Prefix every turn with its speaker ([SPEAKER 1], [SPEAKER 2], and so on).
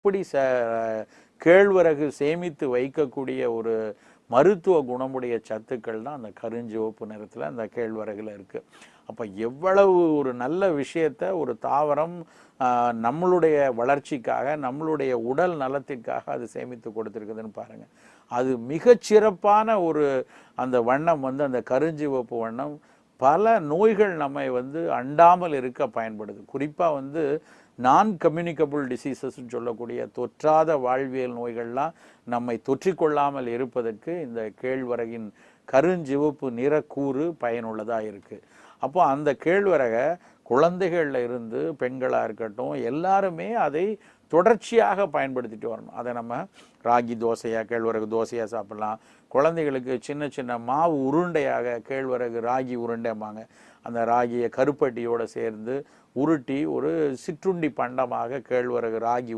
[SPEAKER 1] இப்படி கேழ்வரகு சேமித்து வைக்கக்கூடிய ஒரு மருத்துவ குணமுடைய சத்துக்கள் தான் அந்த கருஞ்சிவப்பு நிறத்தில் அந்த கேழ்வரகுல இருக்குது. அப்போ எவ்வளவு ஒரு நல்ல விஷயத்தை ஒரு தாவரம் நம்மளுடைய வளர்ச்சிக்காக, நம்மளுடைய உடல் நலத்திற்காக அது சேமித்து கொடுத்துருக்குதுன்னு பாருங்கள். அது மிகச்சிறப்பான ஒரு அந்த வண்ணம் அந்த கருஞ்சிவப்பு வண்ணம் பல நோய்கள் நம்மை அண்டாமல் இருக்க பயன்படுது. குறிப்பாக நான் கம்யூனிகபிள் டிசீசஸ்ன்னு சொல்லக்கூடிய தொற்றாத வாழ்வியல் நோய்கள்லாம் நம்மை தொற்றிக்கொள்ளாமல் இருப்பதற்கு இந்த கேழ்வரகின் கருஞ்சிவப்பு நிறக்கூறு பயனுள்ளதாக இருக்குது. அப்போ அந்த கேழ்வரகை குழந்தைகளில் இருந்து பெண்களாக இருக்கட்டும் எல்லாருமே அதை தொடர்ச்சியாக பயன்படுத்திட்டு வரணும். அதை நம்ம ராகி தோசையாக, கேழ்வரகு தோசையாக சாப்பிட்லாம். குழந்தைகளுக்கு சின்ன சின்ன மாவு உருண்டையாக கேழ்வரகு ராகி உருண்டைம்பாங்க, அந்த ராகியை கருப்பட்டியோடு சேர்ந்து உருட்டி ஒரு சிற்றுண்டி பண்டமாக கேழ்வரகு ராகி